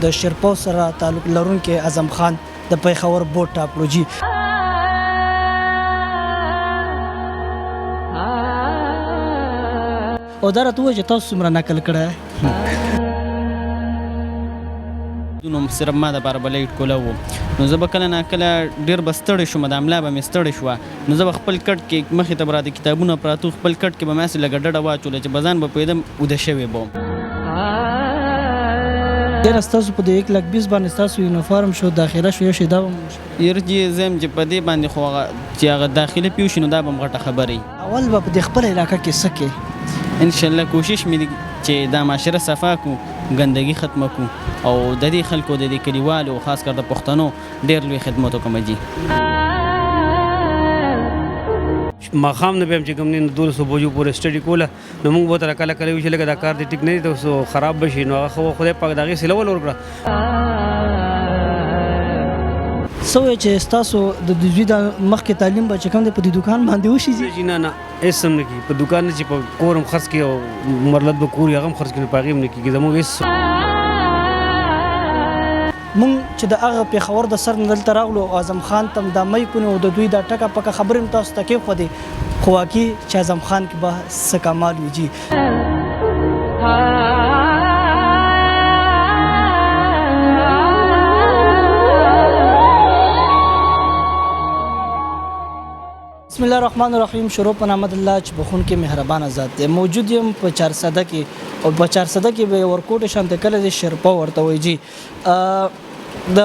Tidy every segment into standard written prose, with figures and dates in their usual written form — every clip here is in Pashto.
د شیرپو سره تعلق لرونکي اعظم خان د پیښور بورډ ټاپلوجي او دا راته ووایه چې تاسو څومره نقل کړی نو صرف ما دپاره به لایټ کوله و نو زه به کله ناکله ډېر به ستړی شوم د املا به مې ستړی شوه نو زه به خپل کټ کې مخې ته به راته کتابونه پراته خپل کټ کې به مې هسې لږه ډډه واچوله چې به ځان به پوهېدم اوده شوی به وم ډېره ستاسو په د 120 باندې ستاسو یونیفارم شو داخله شو یو شی دا به یرجې زه یم چې په دې باندې خو هغه چې هغه داخلي پیو شي نو دا به م غټه خبره وي اول به په د خپل علاقه کې څه کې انشاءالله کوشش مې دی چې دا معاشره صفا کړو ګندګي ختمه کړو او د دې خلکو د دې کلیوالو خاص کر د پښتنو ډېر لوی خدمت وکړم جي ماښام نه به هم چې کوم نه 1200 بجو پورې سټډي کوله نو موږ به تر کله کله ویل چې لکه دا کار دې ټیک نه دی ته خراب بشي نو هغه خدای پاک دغه سلول ورکړه سوې چې ستاسو د دوی د مخکې تعلیم به چې کوم دی په دې دکان باندې وشي نه نه هېڅ هم نه کېږي په دوکان نه چې په کور هم خرڅ کړي او مرلت به کور هغه هم خرڅ کړي په هغې هم نه کېږي زموږ هېڅ مونږ چې د هغه پېښور د سر نه دلته راغلو اعظم خان ته دا می کونې او د دوی دا ټکه پکه خبرې هم تاسو ته کېښودې خو واقعي چې اعظم خان کې به څه کمال وي جي بسم الله الرحمن الرحیم شروع په نام د الله چې بخونکي مهربانه ذات دی موجود یم په 400 کې او په 400 کې به ورکوټ شانته کله د شیرپو ورته وایي جی د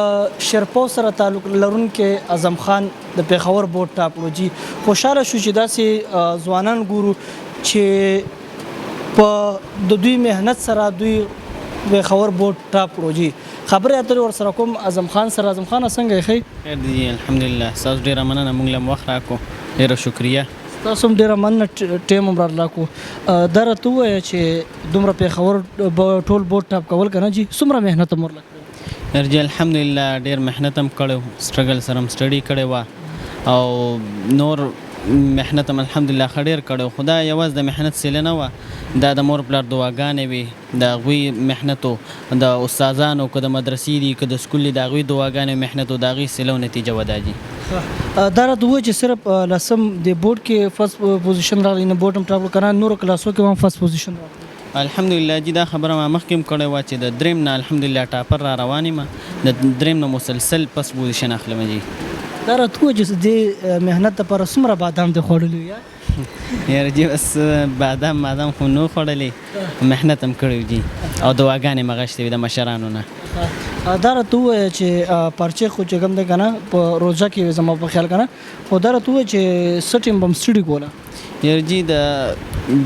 شیرپو سره تعلق لرونکي اعظم خان د پیښور بورډ ټاپلوجي خوشاله شو چې داسې ځوانان ګورو چې په د دوی مهنت سره دوی پیښور بورډ ټاپلوجي خبرې اترې ورسره کوم اعظم خان سره اعظم خان څنګه یې ښه خیر دی الحمدلله ستاسو ډېره مننه موږ له وخت راکړو ډېره شکریه تاسو هم ډېره مننه ټیم هم راکړو دا راته ووایه چې دومره پیښور ټول بورډ ټاپ کول که نه جي څومره محنت هم ورله ارجی الحمدلله ډېر محنت هم کړی سټرګل سره هم سټډي کړی وه او نور محنت هم الحمدلله ښه ډېر کړی خو دا یوازې د محنت سیله نه وه دا د مور پلار دعاګانې وې د هغوی محنتو د استادانو که د مدرسې دي که د سکول دي د هغوی دعاګانې محنتو د هغوی سیله او نتیجه وه دا جي دا راته ووایه چې صرف لسم د بورډ کې فرست پوزیشن راغلی نه بورډ هم ټاپل که نه نورو کلاسو کې هم فرست پوزیشن راغلی الحمدلله جی دا خبره ما مخکې هم کړې وه چې د دریم نه الحمدلله ټاپر را روان یم د دریم نه مسلسل پس پوزیشن اخلم جي دا راته ووایه چې دې محنت دپاره څومره بادام دې خوړلي یا یاره جی بس بادام خو نو خوړلی محنت هم کړی جي او دعاګانې مې غشتې وي د مشرانو نه دا راته ووایه چې پرچې خو چې کوم دی که نه په روژه کې زما په خیال که نه خو دا راته ووایه چې څه ټیم به م سټډي کوله یاره جی د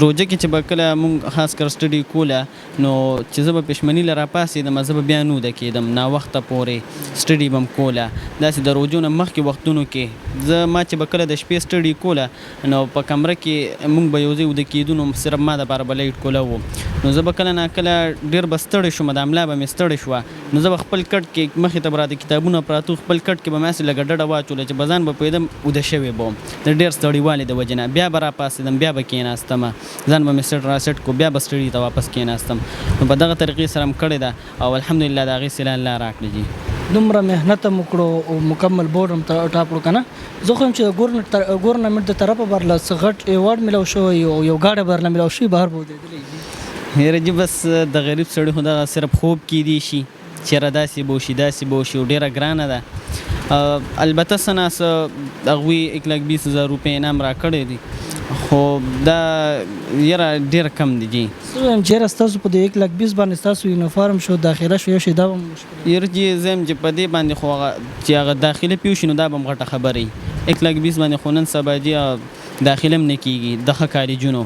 روژه کې چې به کله مونږ خاص کر سټډي کوله نو چې زه به پښمني له راپاسېدم زه به بیا نوده کېدم ناوخته پورې سټډي به م کوله داسې د روژو نه مخکې وختونو کې زه ما چې به کله د شپې سټډي کوله نو په کمره کې مونږ به یو ځای اوده کېدو نو صرف ما دپاره به لایټ کوله و نو زه به کله ناکله ډېر به ستړی شوم د املا به مې ستړی شوه نو زه به خپل کټ کې مخې ته به راته کتابونه پراته خپل کټ کې به مې هسې لږه ډډه واچوله چې به ځان به پوهېدم اوده شوی به وم د ډېر ستړیوالي د وجې نه بیا به راپاڅېدم بیا به کېناستم ځان به مې سټ را سټ کو بیا به سټډي ته واپس کېناستم نو په دغه طریقې سره م کړې ده او الحمدلله د هغې سیله الله راکړي جي دومره محنت هم وکړو او مکمل بورډ هم ټاپ کړو که نه زه خو یم چې ګورنمنټ د طرفه برله څه غټ ایوارډ میلاو شوی او یو ګاډی برله میلاو شوي بهر به ودرېدلی یاره جي بس د غریب سړي خو دغه صرف خوب کیدی شي چېرې داسې به وشي داسې به وشي او ډېره ګرانه ده البته څه نه څه هغوی 120,000 روپۍ انعام راکړی دی خو دا یاره ډېر کم دی جي زه وایم چې یاره ستاسو په د 120 باندې ستاسو یونیفارم شو داخله شو یو شی دا به م یاره جي زه یم چې په دې باندې خو هغه چې هغه داخله پیو شي نو دا به م غټه خبره وي 120 باندې خو نن سبا جي داخله هم نه کېږي د ښه کالجونو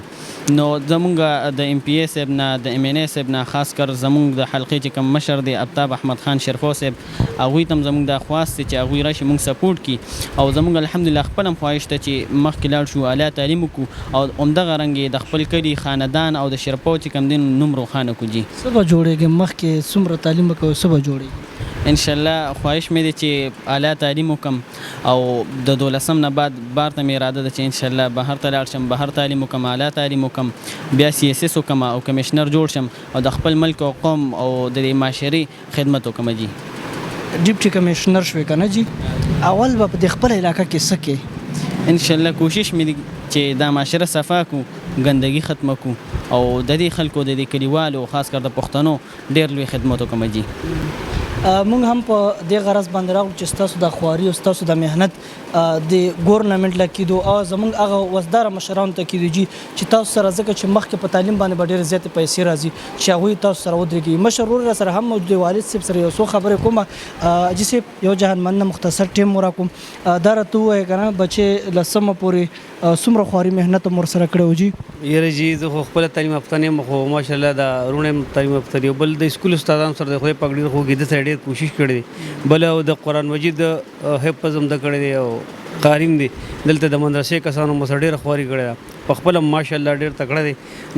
نو زمونږ د ام پی ای صاحب نه د ام این ای صاحب نه خاص کر زمونږ د حلقې چې کوم مشر دی ابتاب احمد خان شرفو صاحب هغوی ته هم زمونږ دا خواست دی چې هغوی راشي مونږ سپورټ کړي او زمونږ الحمدلله خپل هم خواهش ده چې مخکې لاړ شو اعلی تعلیم وکړو او همدغه رنګ د خپل کلي خاندان او د شرپو چې کوم دی نوم روښانه کړو جي څه به جوړېږي مخکې څومره تعلیم به کوو څه به جوړېږي ان شاء الله خواهش مې دی چې اعلی تعلیم وکم او د 12 نه بعد بار ته مې اراده ده چې ان شاء الله بهر ته لاړ شم، بهر تعلیم وکم، اعلی تعلیم وکم، بیا CSS وکم او کمشنر جوړ شم او د خپل ملک او قوم او د معاشري خدمت وکم. جی ډیپټي کمشنر شوې کنه جی، اول به د خپل علاقې کې سکه ان شاء الله کوشش مې دی چې دا معاشره صفا کو، ګندګي ختمه کو او د دې خلکو د دې کلیوالو خاص کر د پښتنو ډېر لوی خدمت وکم. جی مونږ هم په دې غرض باندې راغلو چې ستاسو د خواري او ستاسو د مهنت د ګورنمنت لکېدو او زمونږ هغه وزدار مشرانو ته کېدو چې تاسو سره ځکه چې مخکې په تعلیم باندې ډېرې زیاتې پیسې راځي چې هغوی تاسو سره ودرېږي. مشر ورور سره هم موجود دی، والد صاحب سره یو څو خبرې کومه. حاجي صاحب یو جهان مننه، مختصر ټیم مو راکوم. دا راته ووایه که نه بچې له سمه پورې څومره خواري محنت هم ورسره کړی و. جي یاره جی زه خو خپله تعلیم یافته نه یم، خو ماشاءالله د وروڼه یم تعلیم یافته دي. بل د سکول استادانو سره د خدای پاک ډېر خوږېده سره ډېر کوشش کړی دی. بل د قرآن مجید حفظ هم د کړی دی او قاریم دی. دلته د مدرسې کسانو مو سره ډېره خواري کړې ده، په خپله ماشاءالله ډېر تکړه دی.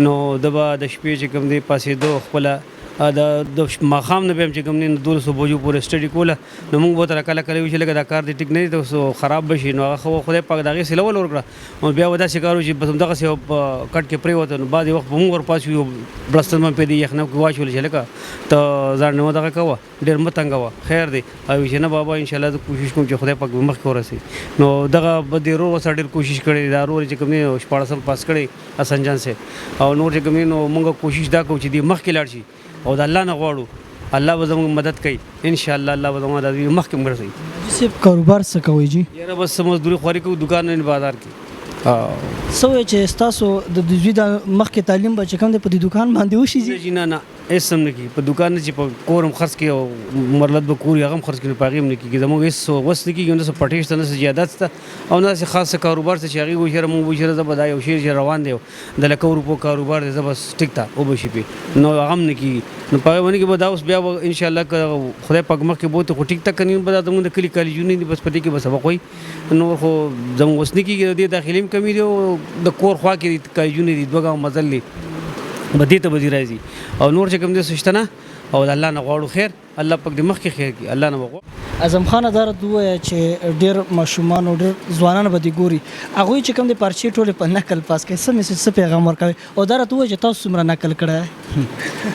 نو د به د شپې چې کوم دی پاسېدو خپله د ماښام نه به هم چې کوم دی 12 بجو پورې سټډي کوله. نو موږ به تر کله کله وایو چې لږه دا کار دی ټیک نه دی ته خراب به شي، نو هغه خو خدای پاک د هغې سیلول ورکړه. او بیا به داسې کار و چې بس همدغسې په کټ کې پرېوته. نو بعضې وخت به موږ ورپاسو یو بړستن به پرې یخنه کې واچول چې لکه ته ځان نه دغه کوه، ډېر مه تنګوه، خیر دی. او چې نه بابا انشاءالله زه کوشش کوم چې خدای پاک به مخکې ورسوي. نو دغه به د ورور ورسره ډېر کوشش کړی دی. دا ورور چې کوم دی 14 پاس کړی حسن جان صاحب، او نور چې کوم دی نو موږ کوشش دا کوو چې دی مخکې لاړ شي او د الله نه غواړو الله به زموږ مدد کوي ان شاء الله. الله به زموږ د مخکې مرسي. صاحب کاروبار څه کوئ؟ جی یاره بس مزدوري خواري کوو، دکان نه بازار کې. څه وایي چې ستاسو د دوی د مخکې تعلیم به چې کوم دی په دې دکان باندې وشي؟ جی نه هېڅ هم نه کېږي په دکان نه، چې په کور هم خرڅ کړي او مرلت به کور هغه هم خرڅ کړي، په هغې هم نه کېږي. زموږ هېڅ وس نه کېږي، نه څه پټې شته، نه څه جایداد شته، او نه داسې خاص کاروبار شته چې هغې وایي چېرې موږ وایو چېرې زه به دا یو شی چې روان دی د لکو روپو کاروبار دی، زه بس ټیک ته وبه شي پې، نو هغه هم نه کېږي. نو په هغې باندې کې به دا اوس بیا به انشاءالله که خدای پاک مخکې بوتې خو ټیک ټاک که نه به دا زموږ د کلي کالجونه دي، بس په دې کې به سبق وایي. نور خو زموږ اوس نه کېږي، د دې داخلي هم کمي دی او د کور خوا کې دي کالجونه دي، 2 ګاو مزل دي، به دې ته به دې راځي. او نور چې کوم دی څه شته نه، او د الله نه غواړو خیر، الله پاک دې مخکې خیر کړي، الله نه به غواړو. اعظم خان دا راته ووایه چې ډېر ماشومان او ډېر ځوانان به دې ګوري، هغوی چې کوم دی پارچې ټولې په نقل پاس کوي، څه میسج څه پیغام ورکوي؟ او دا راته ووایه چې تاسو څومره نقل کړی؟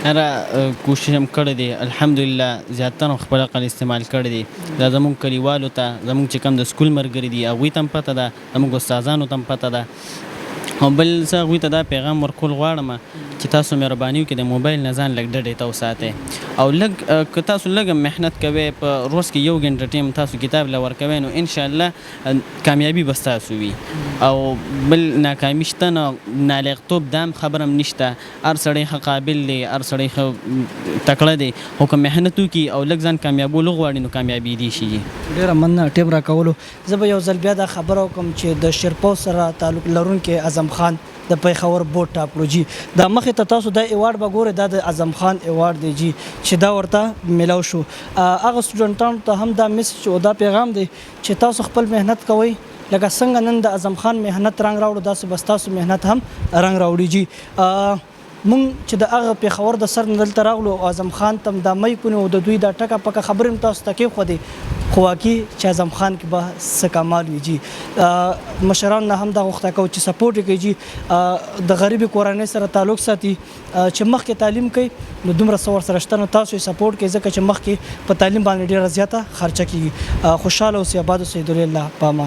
هره کوشش هم کړی دی الحمدلله، زیاتره خپل عقل استعمال کړی دی. دا زموږ کلیوالو ته، زموږ چې کوم د سکول ملګري دي هغوی ته هم پته ده، زموږ استادانو ته هم پته ده. او بل زه هغوی ته دا پیغام ورکول غواړم چې تاسو مهرباني وکړئ د موبایل نه ځان لږ ډډې ته وساتئ، او لږ که تاسو لږ محنت کوئ په روز کې 1 غنټه ټایم تاسو کتاب له ورکوئ، نو انشاءالله کامیابي به ستاسو وي. او بل ناکامي شته نه، نالیغتوب دا هم خبره هم نشته. هر سړی ښه قابل دی، هر سړی ښه تکړه دی، خو که محنت وکړي او لږ ځان کامیابولو غواړي نو کامیابېدی شي. ډېره مننه ټیم راکولو. زه به یو ځل بیا دا خبره وکړم چې د شیرپو سره تعلق لرونکی اعظم خان د پیښور بورډ ټاپلوجي دا مخې ته تاسو دا ایوارډ به ګورئ، دا د اعظم خان ایوارډ دی جی چې دا ورته میلاو شو. هغه سټوډنټانو ته هم دا میسج او دا پیغام دی چې تاسو خپل محنت کوئ، لکه څنګه نن د اعظم خان محنت رنګ راوړو داسې بس تاسو محنت هم رنګ راوړي. جی مونږ چې د هغه پیښور د سر نه دلته راغلو، اعظم خان ته دا مۍ کونې او د دوی دا ټکه پکه خبرې هم تاسو ته کېښودې، خو واقعي چې اعظم خان کې به څه کمال وي. جی مشران نه هم دا غوښته کوو چې سپورټ یې کوي، جی د غریبې کورنۍ سره تعلق ساتي، چې مخکې تعلیم کوي نو دومره څه ورسره شته نو تاسو یې سپورټ کوئ، ځکه چې مخکې په تعلیم باندې ډېره زیاته خرچه کېږي. خوشحاله اوسئ، اباد اوسئ، دلله په امان.